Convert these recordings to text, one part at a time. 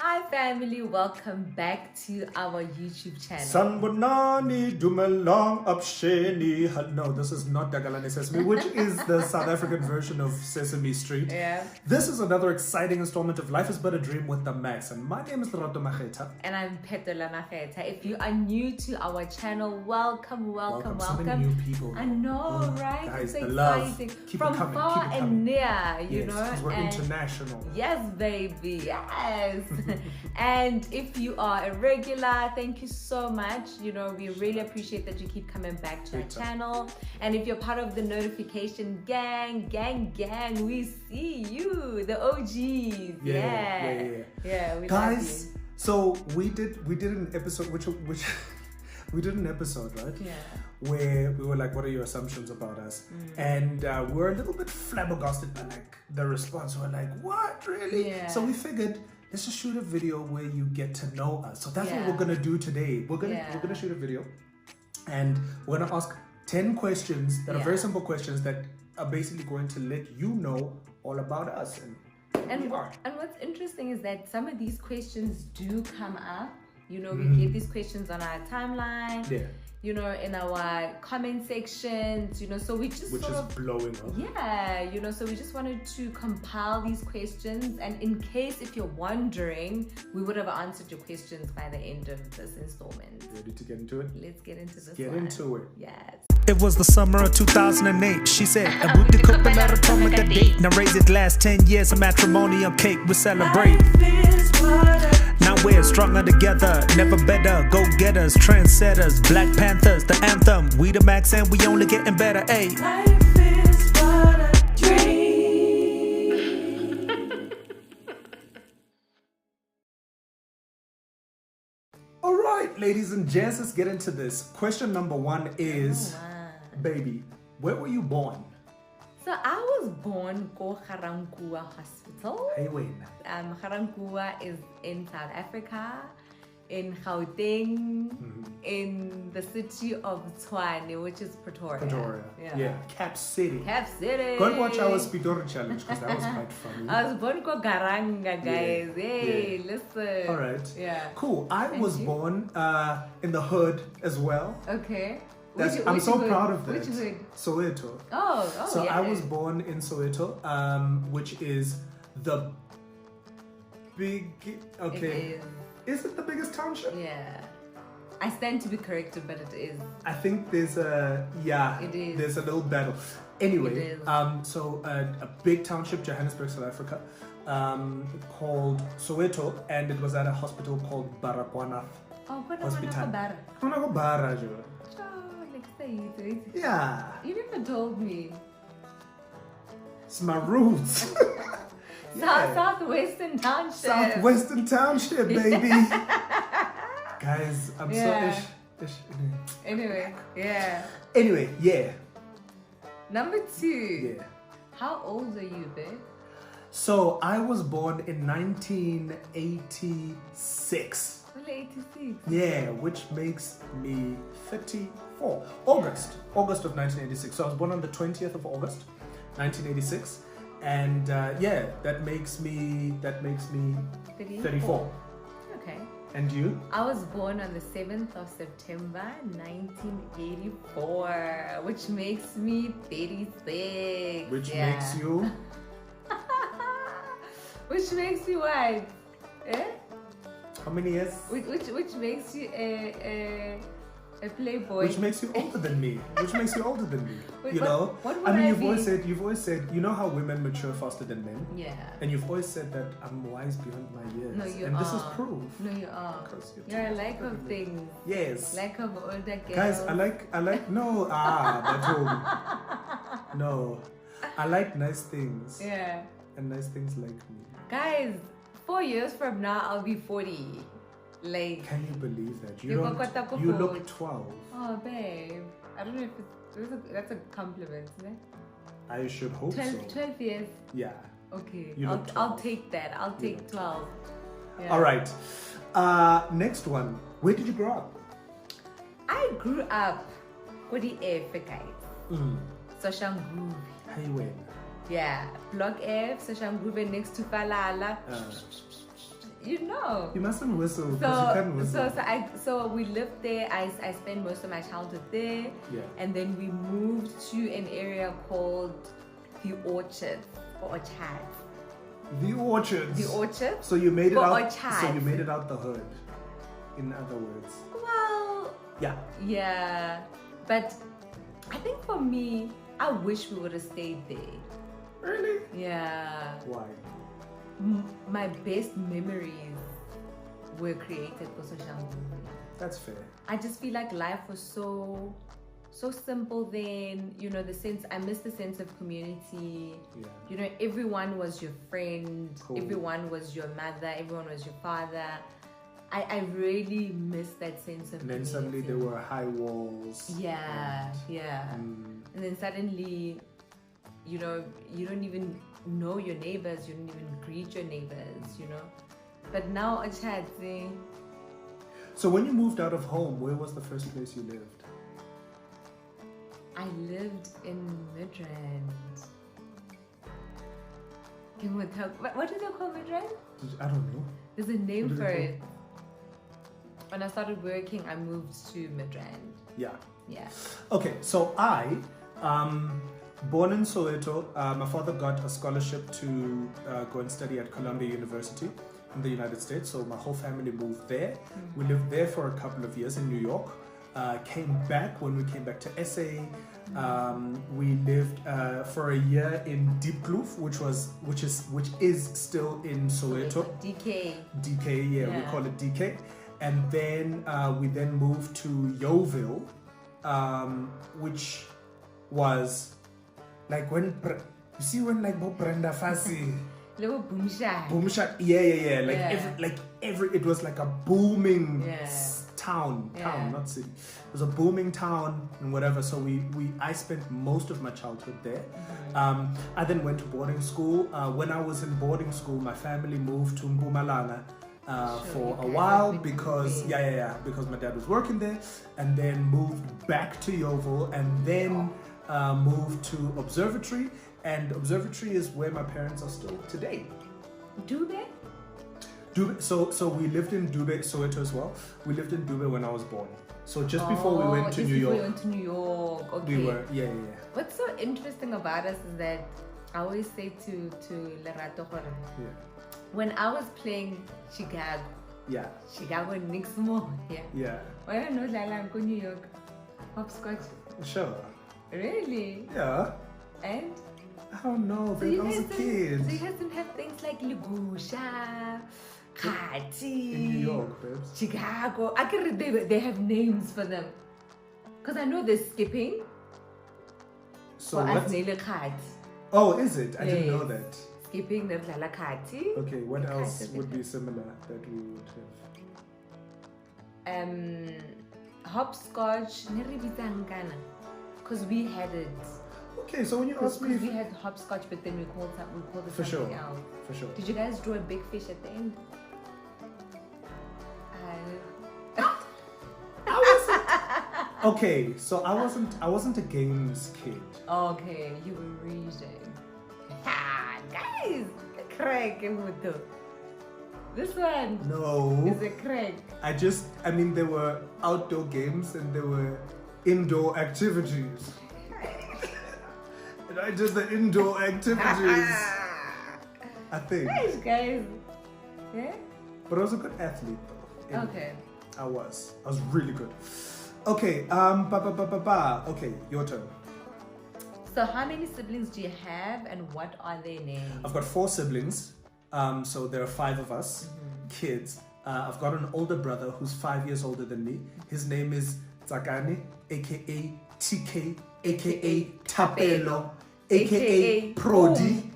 Hi family, welcome back to our YouTube channel. Sanbonani dumelang upsheni. No, this is not Dagalani Sesame, which is the South African version of Sesame Street. Yeah. This is another exciting installment of Life is But a Dream with the Max. And my name is Lerato Mageta. And I'm Petola Mageta. If you are new to our channel, welcome. So many new people. I know, right? Guys, it's the exciting. love. Keep From it coming. far Keep it and coming. near, you know. Because we're international. Yes, baby. Yes. And if you are a regular, thank you so much. You know, we really appreciate that you keep coming back to our channel. And if you're part of the notification gang, we see you, the OGs. Yeah. We Guys, love you. so we did an episode which we did an episode, right? Yeah. Where we were like, what are your assumptions about us? And we're a little bit flabbergasted by like the response. We're like, what, really? Yeah. So we figured, let's just shoot a video where you get to know us. So that's what we're gonna do today. We're gonna shoot a video, and we're gonna ask 10 questions that are very simple questions that are basically going to let you know all about us. And what's interesting is that some of these questions do come up. You know, we get these questions on our timeline. Yeah. You know, in our comment sections, you know, so we just blowing up. Yeah, you know, so we just wanted to compile these questions, and in case if you're wondering, we would have answered your questions by the end of this installment. Ready to get into it? Let's get into this. Get into it. Yes. It was the summer of 2008. She said, a booty couple at a prom with a date. Now raise it last 10 years of matrimonial cake. We celebrate. Now we're stronger together, never better. Go-getters, trendsetters, Black Panthers, the anthem. We the Max and we only getting better, ayy. Life is but a dream. All right, ladies and gents, let's get into this. Question number one is, baby, where were you born? So I was born go Garankuwa Hospital. Hey, wait. Garankuwa is in South Africa, in Gauteng, in the city of Tshwane, which is Pretoria. Yeah. Cap City. Cap City. Go and watch our Speedor challenge because that was quite funny. I was born go Garanga, guys. Hey, Yeah. listen. All right. Yeah. Cool. I was born in the hood as well. Okay. I'm so hood? proud of that. Which hood? Soweto. Oh, So yeah. I was born in Soweto, which is the big. Okay. Is it the biggest township? Yeah. I stand to be corrected, but it is. I think there's a It is. There's a little battle. Anyway, It is. so a big township, Johannesburg, South Africa, called Soweto, and it was at a hospital called Baragwanath Oh, what Hospital. about it? Yeah, You never told me. it's my roots. Southwestern Township. Southwestern Township, baby. Guys, I'm so ish. Anyway, yeah. Anyway, yeah. Number 2. Yeah. How old are you, babe? So I was born in 1986. Only 86. Yeah, which makes me 34. August of 1986. So I was born on the 20th of August, 1986. And that makes me 34. Okay. And you? I was born on the 7th of September 1984, which makes me 36. Which makes you? Which makes you what? Eh? How many years? Which makes you a playboy. Which makes you older than me. Which makes you older than me. Wait, you what- know? what would I mean, I you've be? always said, you know how women mature faster than men? Yeah. And you've always said that I'm wise beyond my years. No, you and are. this is proof. No, you are. Because You're a too lack older of than me. things. Yes. Lack of older girls. Guys, I like no that's home. No. I like nice things. Yeah. And nice things like me. Guys, 4 years from now, I'll be 40. Like, Can you believe that? You You look forgot 12. oh, babe. I don't know if that's a compliment, isn't it? I should hope 12, so. 12 years. Yeah. Okay. You look I'll 12. take that. I'll take look 12. Yeah. All right. Next one. Where did you grow up? I grew up with the F, guys. Soshanguve. Highway. Yeah. Block F, Soshanguve next to Falala. You know. You mustn't whistle because you can't whistle. So we lived there. I spent most of my childhood there. Yeah. And then we moved to an area called the Orchards or Orchards. The Orchards. The Orchards. So you made it For out. Orchards. So you made it out the hood. In other words. Well. Yeah. Yeah. But I think for me, I wish we would have stayed there. Really? Yeah. Why? My best memories were created for social media. That's fair. I just feel like life was so simple then. You know, I miss the sense of community. Yeah. You know, everyone was your friend. Cool. Everyone was your mother. Everyone was your father. I really miss that sense of And then community. suddenly there were high walls. Yeah, yeah. And then suddenly, you know, you don't even know your neighbors, you don't even greet your neighbors, you know. But now a chat thing. So when you moved out of home, where was the first place you lived? I lived in Midrand. What do they call Midrand? I don't know. There's a name What do for they it. When I started working, I moved to Midrand. Yeah. Yeah. Okay, so I, born in Soweto, my father got a scholarship to go and study at Columbia University in the United States. So my whole family moved there. We lived there for a couple of years in New York. Came back when we came back to SA. We lived for a year in Diepkloof, which is still in Soweto. DK. Yeah, we call it DK. And then we then moved to Yeoville, which was like when like Brenda Fassi. Little boom shack. Boom shack. Yeah. Every it was like a booming town, not city. It was a booming town and whatever. So I spent most of my childhood there. I then went to boarding school. When I was in boarding school, my family moved to Mpumalanga for a while because because my dad was working there, and then moved back to Yeoville, and then moved to Observatory. And Observatory is where my parents are still today. Dube? So we lived in Dube, Soweto as well. We lived in Dube when I was born. So just before we went to New York. We went to New York. Okay. We were, yeah. What's so interesting about us is that I always say to Lerato, when I was playing Chicago, Chicago next more, yeah. Why don't know Lalanko New York? Hopscotch. Sure. Really? Yeah. And? I don't know, babe. I was a kid. So you guys don't have things like Ligusha, Kati. In New York, babes. Chicago. I can read they have names for them. Because I know they're skipping. So for what? us, Nele Kati. Oh, is it? I didn't know that. Skipping, there's Lala Kati. Okay, what else would be similar that we would have? Hopscotch, because we had it. Okay, so when you ask me, we had hopscotch, but then we called it for something sure, else. for sure. Did you guys draw a big fish at the end? Okay, so I wasn't a games kid. Okay, you were reading. Guys, crack with this one. No. Is a crack. I mean, there were outdoor games and there were indoor activities. And I did the indoor activities. I think. Nice, guys. Yeah? But I was a good athlete though. Anyway, Okay. I was really good. Okay, okay, your turn. So how many siblings do you have and what are their names? I've got 4 siblings. So there are 5 of us, kids. I've got an older brother who's 5 years older than me. His name is Tsakani, aka TK, aka Tapelo, aka Prodi,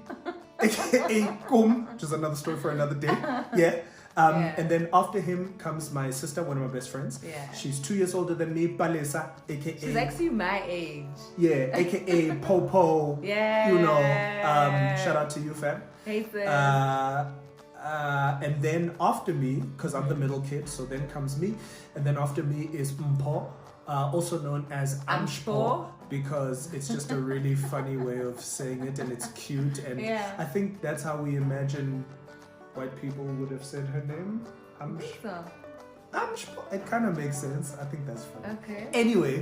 aka Kum, which is another story for another day. Yeah. And then after him comes my sister, one of my best friends. Yeah. She's 2 years older than me, Palesa, aka. She's actually my age. Yeah, aka Popo. Yeah. You know, shout out to you, fam. Hey, sis. And then after me, because I'm the middle kid, so then comes me. And then after me is Mpo, also known as Amshpo, because it's just a really funny way of saying it and it's cute. And I think that's how we imagine white people would have said her name. So, It kind of makes sense. I think that's funny. okay. Anyway,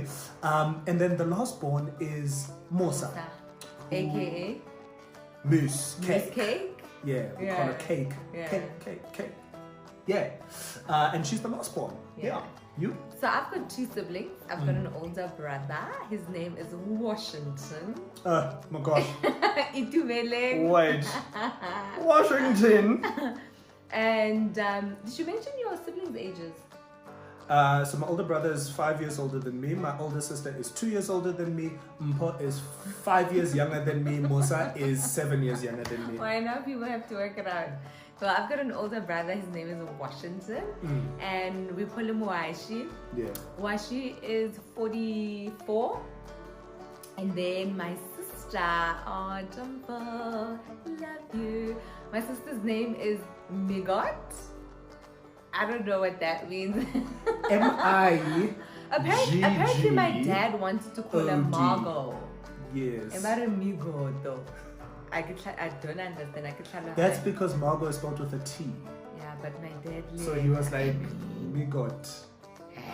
and then the last born is Mosa. AKA Moose Miss Cake. Cake. Yeah, we call her Cake. Yeah. Cake. Yeah. And she's the last born. Yeah. You? So I've got two siblings. I've got an older brother. His name is Washington. My gosh. Itumele. Wait. Washington. And did you mention your siblings' ages? So my older brother is 5 years older than me. My older sister is 2 years older than me. Mpo is 5 years younger than me. Musa is 7 years younger than me. Well, now people have to work it out. So I've got an older brother. His name is Washington, and we call him Washi. Yeah. Washi is 44, and then my sister, oh Jumbo, love you. My sister's name is Migot. I don't know what that means. M-I. Apparently my dad wanted to call her Margot. Yes. Am I a Migo though? I don't understand. That's because Margot is spelled with a T. Yeah, but my dad. So he was like Migot,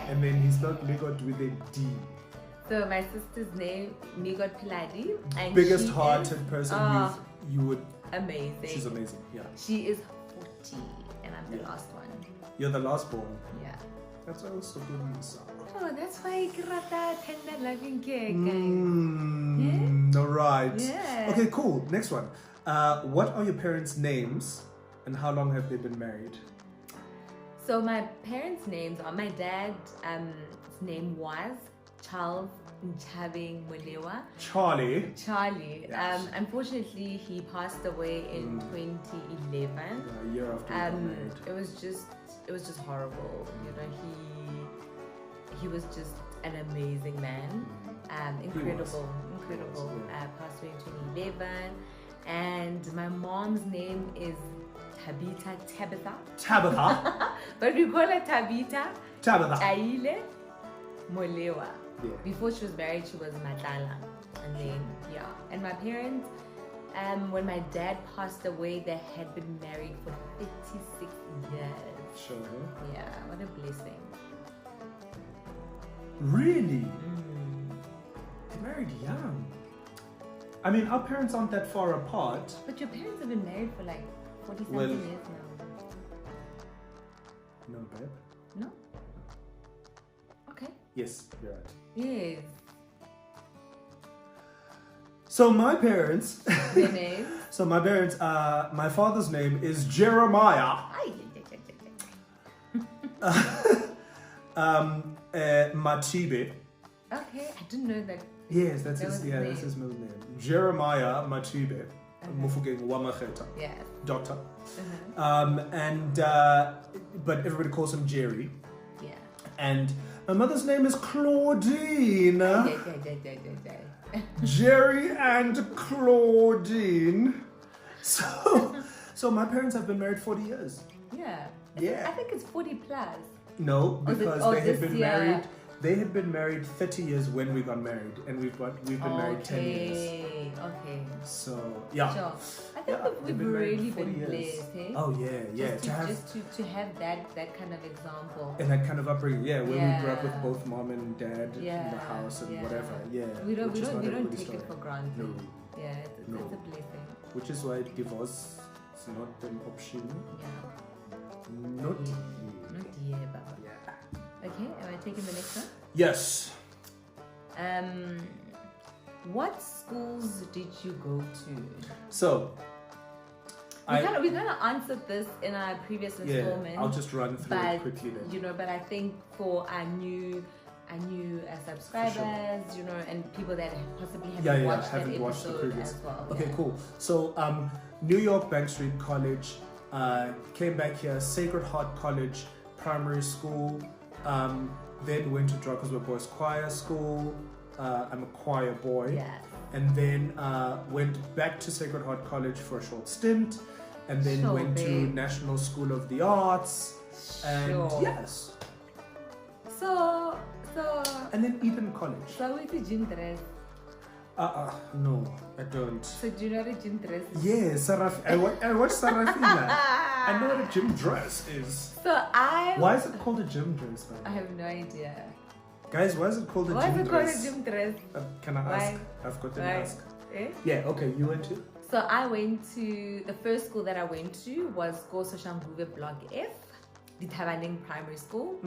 and then he spelled Migot with a D. So my sister's name Migot Piladi, and Biggest she hearted is, person you would. amazing. She's amazing. Yeah. She is 40, and I'm the last one. You're the last born. Yeah. That's also good news. Oh, that's why Kirata tender loving cake. All right. Yeah. Okay, cool. Next one. What are your parents' names, and how long have they been married? So my parents' names are my dad's name was Charles Nchabeng Molewa. Charlie. Yes. Unfortunately, he passed away in 2011. A year after we got married. It was just horrible. You know, he was just an amazing man. Incredible. Yeah. Passed away in 2011. And my mom's name is Tabitha. But we call her Tabitha. Aile Molewa. Yeah. Before she was married, she was Matala. And then, yeah. And my parents, when my dad passed away, they had been married for 36 years. Sure. Yeah, what a blessing. Really? They married young. I mean, our parents aren't that far apart. But your parents have been married for like 40-something Well, years now. No, babe. No? Okay. Yes, you're right. Yes. So my parents. Their names? So my parents. My father's name is Jeremiah. Matibe. Okay, I didn't know that. Yes, that's That his. was his Yeah, name. that's his middle name. Jeremiah Matibe. Mufugeng Wamacheta. Yes. Doctor. But everybody calls him Jerry. Yeah. And my mother's name is Claudine. Yeah. Jerry and Claudine. So my parents have been married 40 years. Yeah. Yeah. I think it's 40 plus. No, because they had this been year. married. They had been married 30 years when we got married, and we've been married 10 years. Okay. So yeah. Sure. I think Yeah, we've they've been married really 40 been years. blessed, eh? Oh yeah. To have that kind of example. And that kind of upbringing, where we grew up with Yeah. both mom and dad in the house and whatever. Yeah. We don't which is not take everybody's it story. for granted. No. Yeah, it's No. a blessing. Which is why divorce is not an option. Yeah. Not Yeah. yet. Not yet, Baba. Yeah. Okay, am I taking the next one? Yes. What schools did you go to? So We kind of answered this in our previous installment. I'll just run through it quickly then. But I think for our new subscribers, and people that possibly haven't watched that watched the episode previous. as well. Okay, yeah. cool. So New York Bank Street College, came back here, Sacred Heart College, primary school, then went to Druckersburg Boys Choir School. I'm a choir boy. Yeah. And then went back to Sacred Heart College for a short stint, and then went to National School of the Arts, and yes. So And then Eden College. we to gym dress. No, I don't. So do you know what a gym dress is? Yeah, I watch Sarafina. I know what a gym dress is. Why is it called a gym dress, man? I have no idea. Guys, why is it called a Why gym is it called dress? a gym dress? Can I ask? Why? I've got to Why? ask. Eh? Yeah, okay, you went to? So I went to, the first school that I went to was Goso Shambuve Block F, the Tavaning Primary School.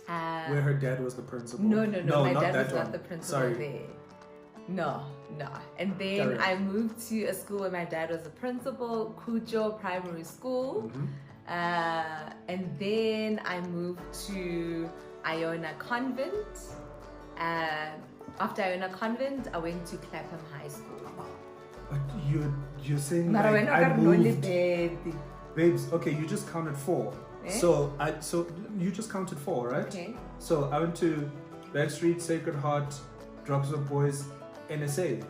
Where her dad was the principal. No, my not dad that was one. not the principal Sorry. there. No. And then I moved to a school where my dad was the principal, Kujo Primary School. And then I moved to Iona Convent. After Iona Convent, I went to Clapham High School. But you're saying like I moved. Babes, okay, you just counted 4. Eh? So you just counted 4, right? Okay. So I went to Backstreet, Sacred Heart, Drops of Boys, NSA.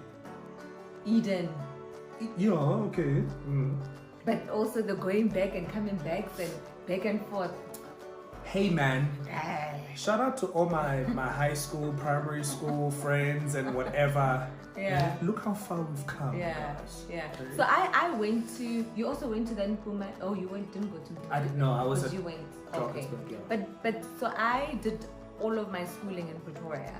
Eden. Yeah, okay. But also the going back and coming back and back and forth. Hey man, shout out to all my high school, primary school friends and whatever. Yeah. Look how far we've come. Yeah. Okay. So I went to, you also went to the Npuma. Oh, you didn't go to Npuma. I didn't know. I was Because at you went. Johannesburg, Okay. yeah. But so I did all of my schooling in Pretoria.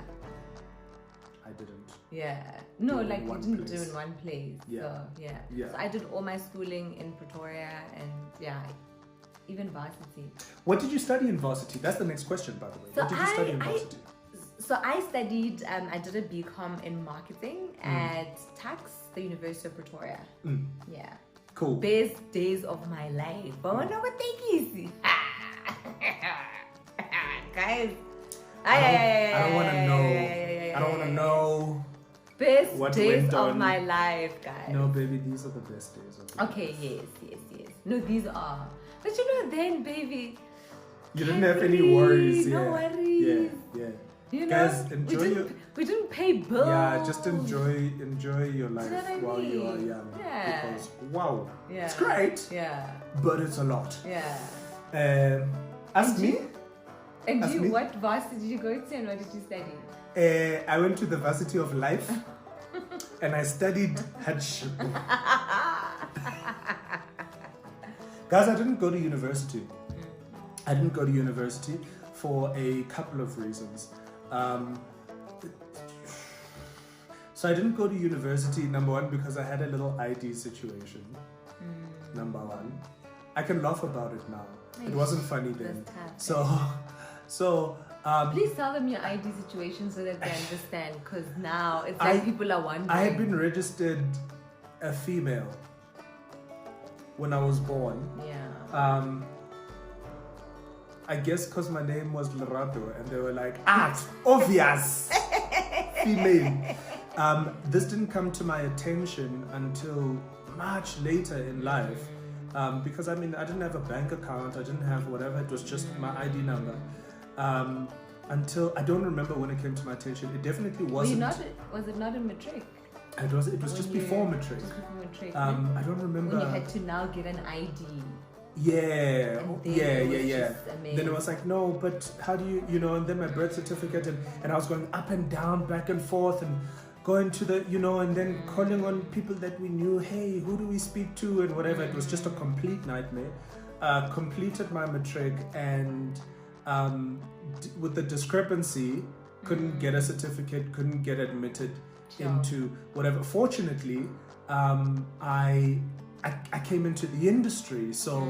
I didn't. Yeah. No, Do like in you one didn't place. do in one place. Yeah. So Yeah. So I did all my schooling in Pretoria and even varsity. What did you study in varsity? That's the next question, by the way. So what did you study in varsity? So I studied, I did a BCom in marketing at TAX, the University of Pretoria. Yeah. Cool. Best days of my life. But I know what they is. Guys. I don't want to know. I don't want to know. Best what days went of on. my life, guys. No, baby, these are the best days of my Okay, yes. No, these are. But you know, then, baby. You didn't have any worries. No Yeah. worries. Yeah. You know, Guys, enjoy we didn't pay bills. Yeah, just enjoy your life know what I while you are mean? young. Yeah. Because wow, Yeah. it's great, Yeah. but it's a lot. Yeah. Ask me. And Ask you, me. what varsity did you go to and what did you study? I went to the Varsity of Life, and I studied headship. Guys, I didn't go to university. I didn't go to university for a couple of reasons. So I didn't go to university, number one, because I had a little ID situation. Number one. I can laugh about it now. It wasn't funny then. That's tough. So Please tell them your ID situation so that they understand, because now it's like people are wondering. I had been registered a female when I was born. Yeah. I guess because my name was Lerato, and they were like, it's obvious, female. This didn't come to my attention until much later in life, because I didn't have a bank account, I didn't have whatever, it was just my ID number. Until I don't remember when it came to my attention. It definitely wasn't. Was it not in matric? It was just before matric. Just before matric. I don't remember. When you had to now get an ID. Yeah. And then it was just amazing. Then it was like, no, but how do you and then my birth certificate, and I was going up and down, back and forth, and going to the, and then calling on people that we knew, hey, who do we speak to, and whatever. It was just a complete nightmare. Completed my matric, and with the discrepancy, couldn't get a certificate, couldn't get admitted into whatever. Fortunately, I came into the industry, so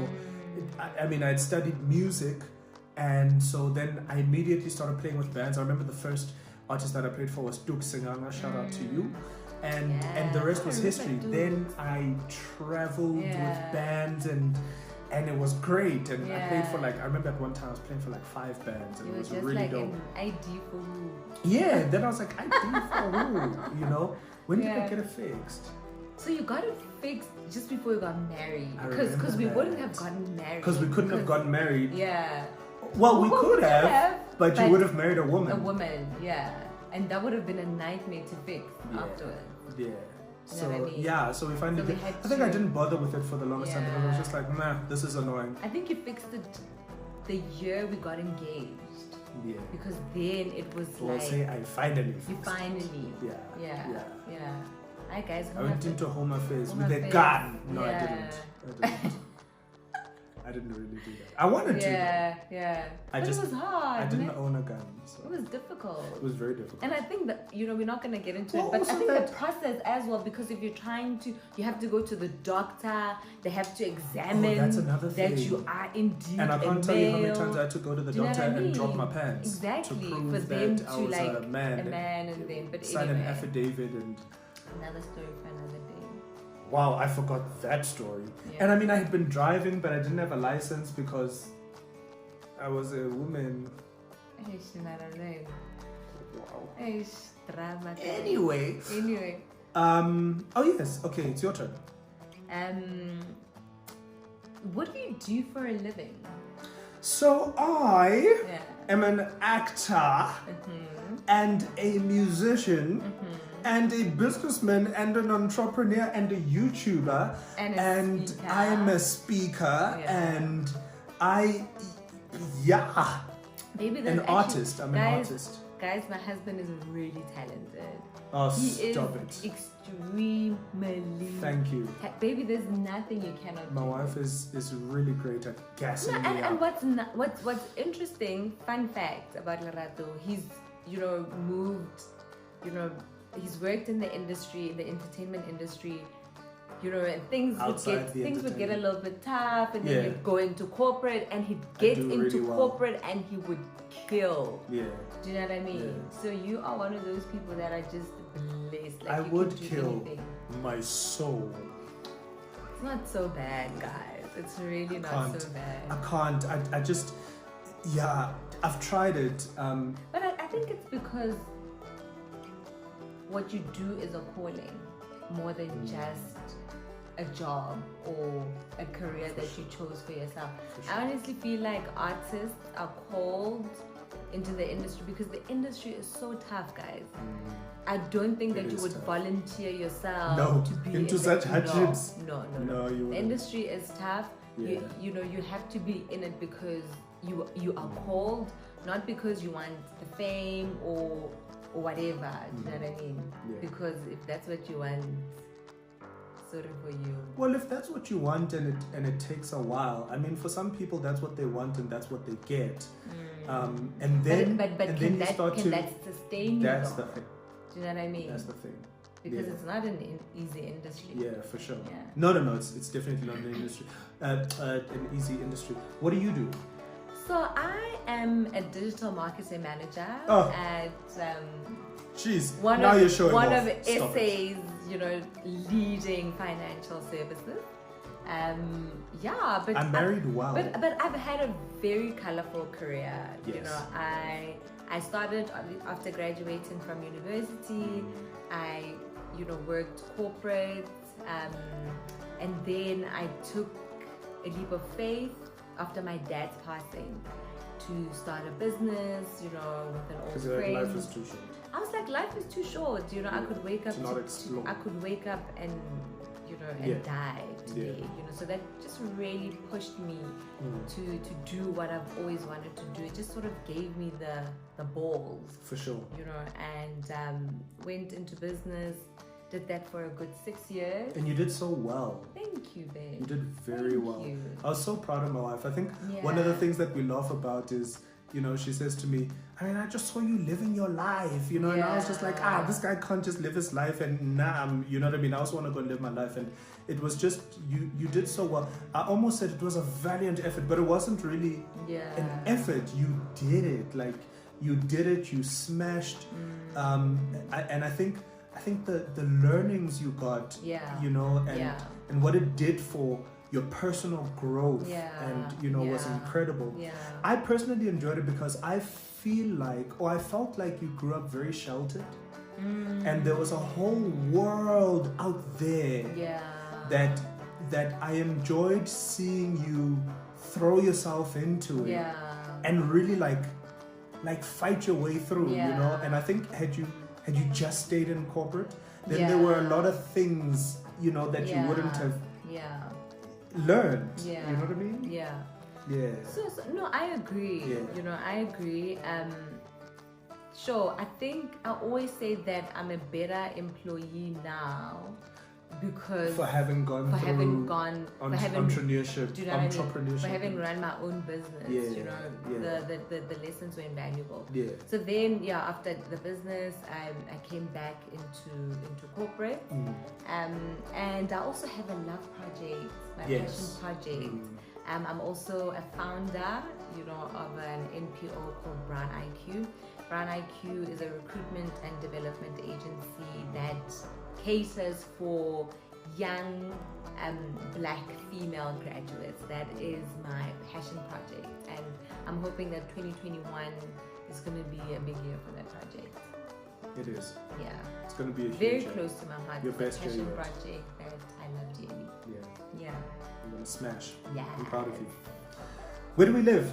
I'd studied music, and so then I immediately started playing with bands. I remember the first artist that I played for was Duk Singanga, shout out to you, and the rest was history. Then I traveled with bands, and it was great, and I played for I remember at one time I was playing for 5 bands, and it was really like dope. an ID for who? Yeah, then I was like, ID for who? When did I get it fixed? So you got it fixed just before you got married, I because remember we that. wouldn't have gotten married. Because we couldn't have gotten married. Yeah. Well, we could have, but you would have married a woman. A woman, yeah, and that would have been a nightmare to fix afterwards. Yeah. You know what I mean? So we finally So we did. had I think I to- didn't bother with it for the longest time because I was just like, nah, this is annoying. I think you fixed it the year we got engaged. Yeah. Because then it was We'll like say I finally. you fixed it. finally. Yeah. Yeah. Hi guys. I went into Home Affairs Home with a Affairs. gun. No, I Yeah. didn't. I didn't really do that. I wanted to. Yeah. I But just- it was hard. I didn't man. own a gun. So It was difficult. it was very difficult. And I think that, we're not going to get into Well, it, but I also think that- the process as well, because if you're trying to, you have to go to the doctor, they have to examine that's another that thing. you are indeed And I a can't tell you how many male. times I had to go to the Do you know doctor what I and drop mean? my pants Exactly, to for prove them that I to was like a man. and then, but sign anyway, an affidavit and. another story for another day. Wow, I forgot that story. Yeah. And I mean, I had been driving, but I didn't have a license because I was a woman. Eish, not alone. Wow. Eish, drama. Anyway. Oh yes. Okay, it's your turn. What do you do for a living? So I Yeah. am an actor and a musician and a businessman and an entrepreneur and a YouTuber And a speaker. I'm a speaker Yeah. and Maybe an there's actually- artist. I'm an guys, artist. Guys, my husband is really talented. Oh, He stop is it. extremely. Thank you. Baby, there's nothing you cannot My do. wife is really great at gassing No, me and up. what's interesting, fun fact about Lerato, he's moved, he's worked in the industry, in the entertainment industry, and things Outside the would get a entertainment. little bit tough, and then Yeah. he'd go into corporate, and he'd get do into really well. corporate, and he would kill. Yeah. Do you know what I mean? Yeah. So you are one of those people that are just blessed. Like I you would can do kill anything. my soul. It's not so bad, guys. It's really not can't. so bad. I can't. I just. Yeah, I've tried it. But I think it's because what you do is a calling more than just a job or a career that you chose for yourself. For sure. I honestly feel like artists are called into the industry because the industry is so tough, guys. I don't think It that you is would tough. volunteer yourself No, to be into in such the, hardships. No. No, you The wouldn't. industry is tough. Yeah. You have to be in it because you are called, not because you want the fame or whatever. Do you know what I mean? Yeah. Because if that's what you want, sorry for you. Well, if that's what you want and it takes a while, I mean, for some people that's what they want and that's what they get. And then but and can then you start to. that sustain you? That's though? the thing. Do you know what I mean? That's the thing. Because yeah. it's not an easy industry. Yeah, for sure. Yeah. No. It's definitely not an industry. An easy industry. What do you do? So I am a digital marketing manager Oh. at Jeez. one now of you're showing one off. of Stop it. SA's leading financial services. But I'm married well. But I've had a very colorful career. Yes. I started after graduating from university. I worked corporate, and then I took a leap of faith after my dad's passing to start a business. With an old Because friend. life is too short. I was like, life is too short. I could wake up To not explore. I could wake up and and Yeah. die today. Yeah. So that just really pushed me to do what I've always wanted to do. It just sort of gave me the balls, For sure. and went into business. Did that for a good 6 years. And you did so well. Thank you, babe. You did very Thank well. you. I was so proud of my wife. I think one of the things that we laugh about is, she says to me, I just saw you living your life, and I was just like, this guy can't just live his life and you know what I mean? I also want to go live my life. And it was just, you did so well. I almost said it was a valiant effort, but it wasn't really an effort. You did it. Like, you did it, you smashed. And I think the learnings you got, and what it did for your personal growth was incredible. I personally enjoyed it because I felt like you grew up very sheltered, and there was a whole world out there that I enjoyed seeing you throw yourself into it and really like fight your way through, and I think had you just stayed in corporate, then there were a lot of things that you wouldn't have learned. You know what I mean? Yeah. Yeah. So no, I agree. Yeah. You know, I agree. Sure, I think I always say that I'm a better employee now because For having gone for through having gone for having entrepreneurship, do you know what I mean? entrepreneurship. For having run my own business, Yeah, you know, yeah. the lessons were invaluable. Yeah. So then, yeah, after the business, I came back into corporate, and I also have a love project, my passion project. I'm also a founder, you know, of an NPO called Brown IQ. Brown IQ is a recruitment and development agency that caters for young black female graduates. That is my passion project, and I'm hoping that 2021 is going to be a big year for that project. It is. Yeah. It's going to be a huge Very year. close to my heart. Your It's a best year passion yet. project that I love dearly. Yeah. Yeah. You're going to smash. Yeah. I'm proud of you. Where do we live?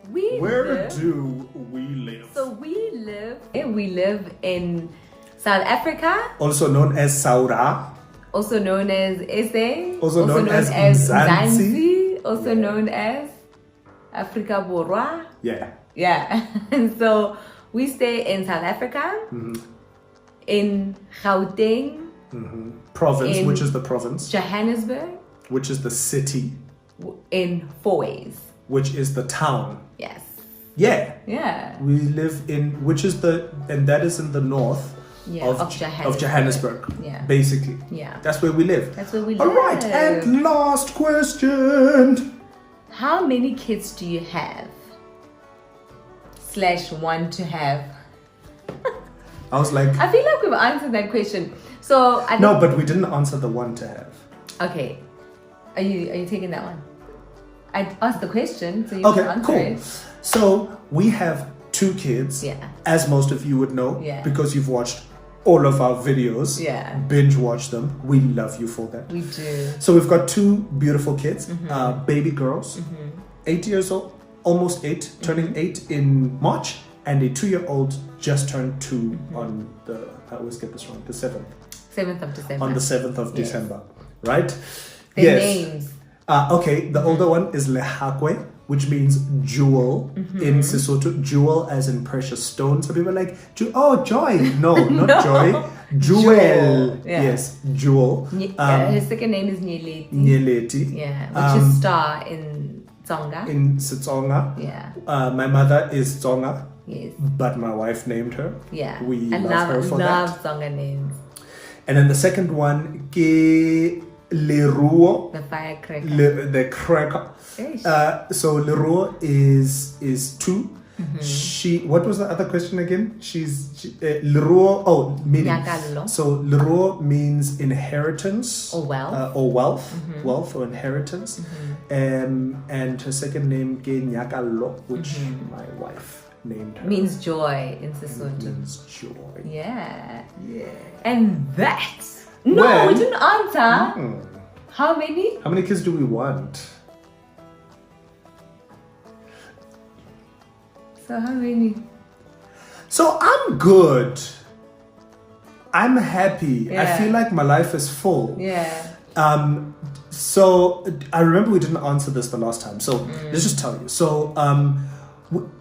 Where do we live? So we live in South Africa, Also known as Saura. also known as SA, Also known as Mzansi. also known as Africa Borwa. Yeah. Yeah. And so we stay in South Africa, in Gauteng, Province, In- which is the province, Johannesburg, which is the city, in Fourways. which is the town. Yes. Yeah. Yeah. We live in, and that is in the north Yeah, of, of Johannesburg. Johannesburg. Yeah. Basically. Yeah. That's where we live. That's where we All live. right, and last question. How many kids do you have? / want to have? I was like, I feel like we've answered that question. So I no, but we didn't answer the one to have. Okay. Are you taking that one? I asked the question, so you Okay, can answer cool. it. So we have 2 kids, Yeah. as most of you would know, Yeah. because you've watched all of our videos, Yeah. binge watch them. We love you for that. We do. So we've got 2 beautiful kids, Mm-hmm. baby girls, 8 years old, almost 8, turning 8 in March, and a 2-year-old just turned 2 Mm-hmm. on the, I always get this wrong, the 7th. 7th of December. On the 7th of Yes. December, right? Their names. Okay, the older one is Lehakwe, which means jewel in Sesotho. Jewel as in precious stone. So people are like, joy. No, not joy. Jewel. Yeah. Yes, jewel. His second name is Nyeleti. Nyeleti. Yeah, which is star in Tsonga. In Setsonga. Yeah. My mother is Tsonga, Yes. but my wife named her. Yeah. We I love her for love Tsonga names. And then the second one, Ke Leruo. The firecracker. The cracker. Eish. So Leroy is 2. She, what was the other question again? Leroy. Oh, meaning. Nyakallo. So Leroy means inheritance Or wealth. or wealth, wealth or inheritance. And her second name Ke Nyakallo, which my wife named her. Means joy in Sesotho. Means joy. Yeah. Yeah. And that. No, Well- we didn't answer. How many? How many kids do we want? So how many? So I'm good. I'm happy. I Yeah. feel like my life is full. Yeah. So I remember we didn't answer this the last time. So let's just tell you. So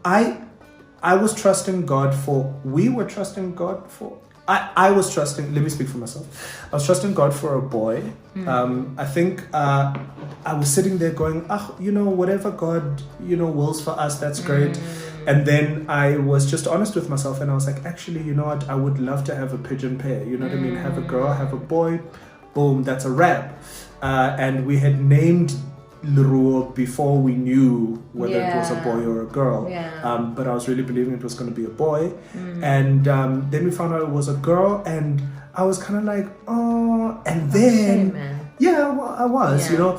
I was trusting God for. We were trusting God for. I was trusting. Let me speak for myself. I was trusting God for a boy. I think I was sitting there going, whatever God wills for us, that's great. And then I was just honest with myself, and I was like, actually, you know what? I would love to have a pigeon pair. You know what I mean? Have a girl, have a boy. Boom, that's a wrap. And we had named Leroy before we knew whether it was a boy or a girl. Yeah. But I was really believing it was going to be a boy. And then we found out it was a girl, and I was kind of like, oh. And then, Shame, man. yeah, well, I was, Yeah.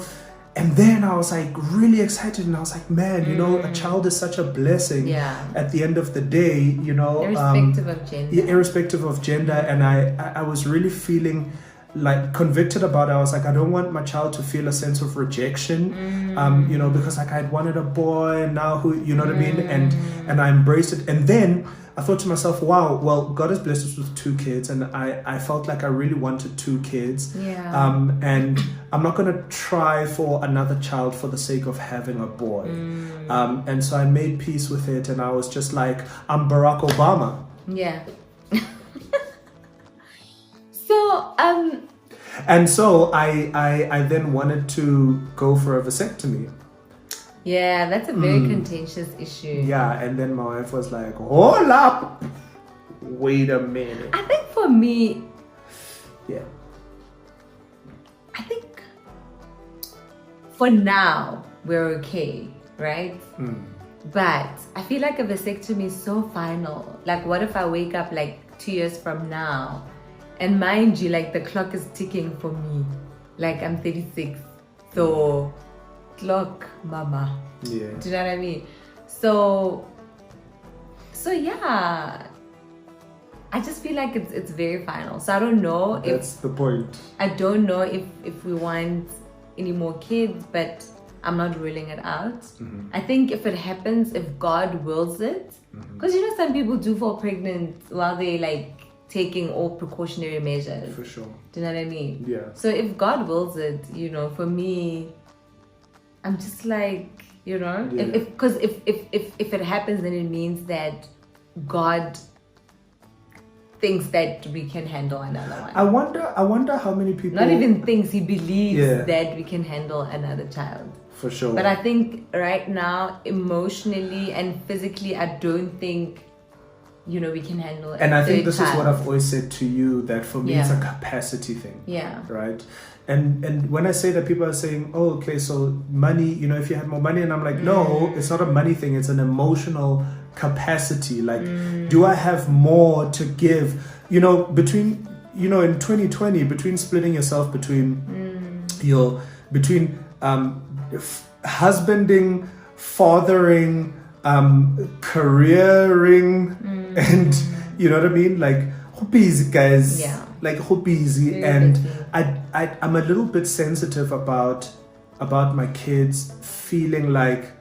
And then I was like really excited, and I was like, man, a child is such a blessing. Yeah. At the end of the day, Irrespective of gender. irrespective of gender, and I was really feeling like convicted about it. I was like, I don't want my child to feel a sense of rejection, you know, because like I'd wanted a boy and now who, you know what I mean? And I embraced it. And then I thought to myself, wow, well, God has blessed us with 2 kids, and I felt like I really wanted 2 kids. Yeah. And I'm not going to try for another child for the sake of having a boy. And so I made peace with it, and I was just like, I'm Barack Obama. Yeah. So, And so I then wanted to go for a vasectomy. yeah, that's a very contentious issue. Yeah, and then my wife was like, hold up, wait a minute. I think for me, Yeah. I think for now we're okay, right? But I feel like a vasectomy is so final. Like, what if I wake up like 2 years from now, and mind you, like the clock is ticking for me. Like I'm 36, so clock, mama. Yeah. Do you know what I mean? So yeah, I just feel like it's very final. So I don't know That's the point. I don't know if we want any more kids, but I'm not ruling it out. I think if it happens, if God wills it, because you know some people do fall pregnant while they like taking all precautionary measures. For sure. Do you know what I mean? Yeah. So if God wills it, you know, for me, I'm just like, you know, Yeah. if it happens, then it means that God thinks that we can handle another one. I wonder how many people. Not even thinks, he believes Yeah. that we can handle another child. For sure. But I think right now, emotionally and physically, I don't think, you know, we can handle it. And I think this is what I've always said to you, that for me it's a Yeah. capacity thing. Yeah. Right. And when I say that, people are saying, oh, okay, so money, you know, if you had more money, and I'm like, no, it's not a money thing, it's an emotional capacity. Like, do I have more to give? You know, between, you know, in 2020, between splitting yourself between husbanding, fathering, careering, and you know what I mean? Like, who busy, guys? Yeah. Like, who busy? Very And busy. I'm a little bit sensitive about my kids feeling like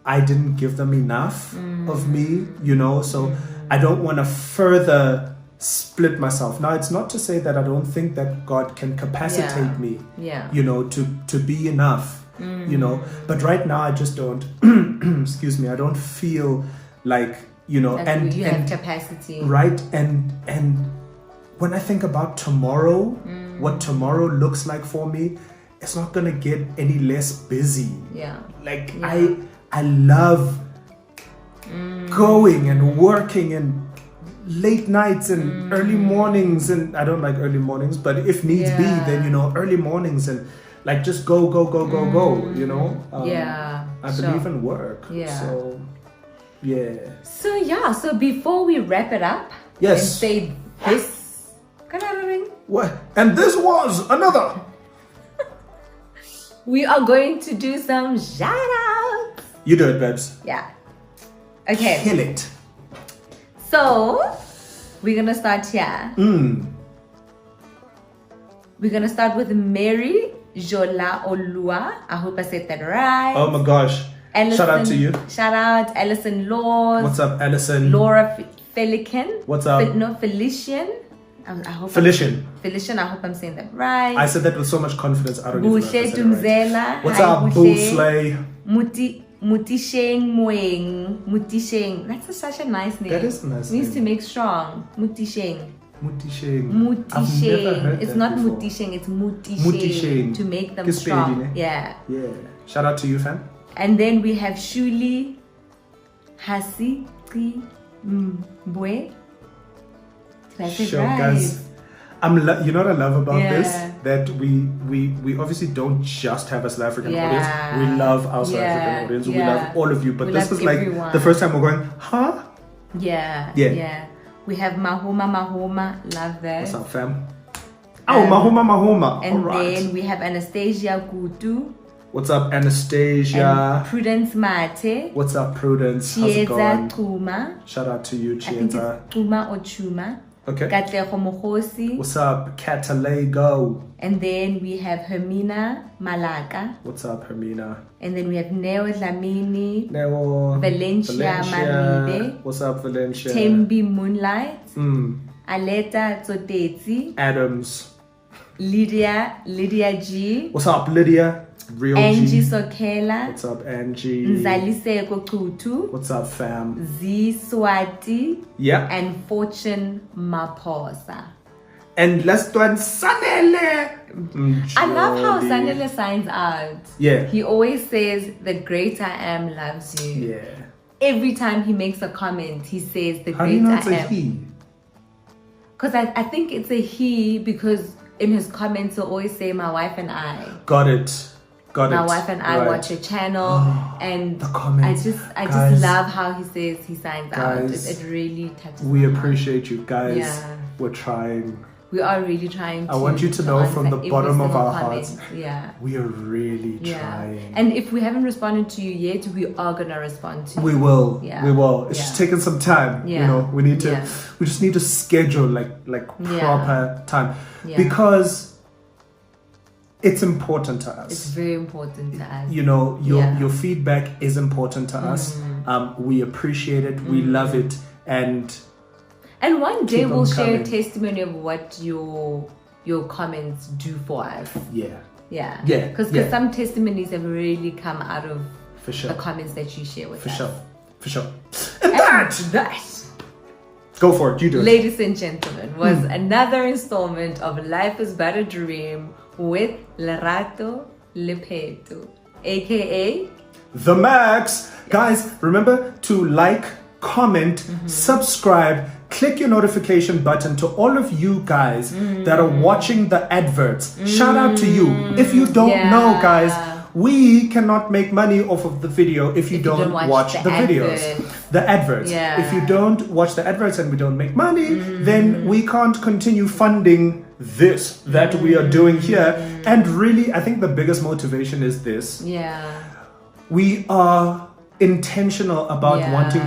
I didn't give them enough of me, you know? So I don't want to further split myself. Now, it's not to say that I don't think that God can capacitate me, Yeah. you know, to be enough, you know? But right now, I just don't, excuse me, I don't feel like, you know, That and you have capacity. right, and when I think about tomorrow, what tomorrow looks like for me, it's not gonna get any less busy. Yeah. Like, Yeah. I love going and working and late nights and early mornings, and I don't like early mornings, but if needs be, then, you know, early mornings, and like just go, you know. Yeah. I believe in work. Yeah. So yeah. So yeah, so before we wrap it up, Yes. and say this, What? And this was another. we are going to do some shout-outs. You do it, babes. Yeah. Okay. Kill it. So we're gonna start here. We're gonna start with Mary Jola Olua. I hope I said that right. Oh my gosh. Allison, Shout out to you. Shout out Alison Laws. What's up, Allison? Laura Felican. What's up? No, Felician. I hope Felician. Felician, I hope I'm saying that right. I said that with so much confidence. I don't even know if I Bushe said it right. Tumzela. What's Hi, up, Bushe. Boo Slay? Mutisheng Moeng. Mutisheng. That's such a nice name. That is a nice Means name. to make strong. Mutisheng. Mutisheng. I've never Mutisheng. heard It's that not before. Mutisheng, it's Mutisheng. Mutisheng. To make them Kiss strong. baby, ne? Yeah. Yeah. Shout out to you, fam. And then we have Shuli Hasi Mbwe. Did I say it Sure, right? guys. You know what I love about this? Yeah. That we obviously don't just have a South African audience. Yeah. We love our South Yeah. African audience. We Yeah. love all of you. But We this love is like everyone. the first time we're going, huh? Yeah. Yeah. We have Mahoma. Love that. What's up, fam? Oh, Mahoma. And all right. then we have Anastasia Kutu. What's up, Anastasia? And Prudence Mate. What's up, Prudence? How's it Chieza going? Kuma. Shout out to you, I think it's Chieza. Kuma or Chuma. Okay. Katlego Mogosi. What's up, Catalago? And then we have Hermina Malaka. What's up, Hermina? And then we have Neo Dlamini. Neo. Valencia Maribe. What's up, Valencia? Tembi Moonlight. Aleta Tsotetsi. Adams. Lydia G. What's up, Lydia? Real Angie G. Sokela. What's up, Angie? Nzaliseko Kutu. What's up, fam? Z Swati. Yeah. And Fortune Maposa. And last one, Sanele. I love how Sanele signs out. Yeah. He always says, "The great I am loves you." Yeah. Every time he makes a comment, he says, "The How do you great know I it's a am." he? Because I think it's a he because in his comments he'll always say, "My wife and I." Got it. Got it. My wife and I watch your channel, and the comments. I Guys, just love how he says he signs out. It really touches. We my heart. appreciate you guys. Yeah. We're trying. We are really trying. I want you to know from answer the every bottom of single our comment. hearts. Yeah. We are really trying. And if we haven't responded to you yet, we are gonna respond to you. We will. Yeah. We will. It's Yeah. just taking some time. Yeah. You know, we need to. Yeah. We just need to schedule like Yeah. proper time Yeah. because it's important to us. It's very important to us. You know, Yeah. your feedback is important to us. We appreciate it. We love it, and one day Keep we'll them share a coming. testimony of what your comments do for us. yeah, Yeah. Yeah, Because yeah. some testimonies have really come out of for sure, the comments that you share with for us. sure, for sure. And And that, that, go for it. You do it. ladies and gentlemen, was another installment of Life is But a Dream with Lerato Lepeto, aka The Max. Guys, remember to like, comment, subscribe, click your notification button. To all of you guys that are watching the adverts, shout out to you. If you don't know, guys, we cannot make money off of the video if you don't watch the videos. The adverts. Yeah. If you don't watch the adverts and we don't make money, then we can't continue funding this that we are doing here. And really, I think the biggest motivation is this. yeah. We are intentional about Yeah. wanting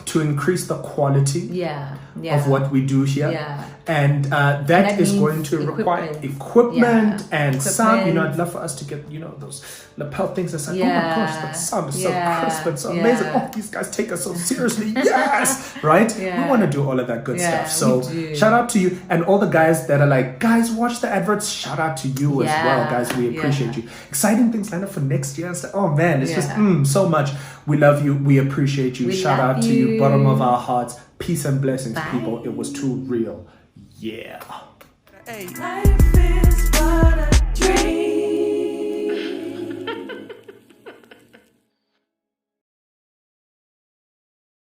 to increase the quality Yeah. Yeah. of what we do here. Yeah. And that that is means going to require equipment. equipment and sound. You know, I'd Equipment. love for us to get, you know, those lapel things that's like, oh Yeah. my gosh, that sound is Yeah. so crisp and so amazing. Yeah. Oh, these guys take us so seriously. Yes, right? Yeah. We want to do all of that good Yeah, stuff. So we do. shout out to you and all the guys that are like, guys, watch the adverts. Shout out to you as well, Yeah. guys. We appreciate Yeah. you. Exciting things lined up for next year. It's like, oh man, it's just Yeah. so much. We love you. We appreciate you. We Shout love out to you, bottom of you. our hearts. Peace and blessings, Bye. people. It was too real. Yeah. Hey. Life is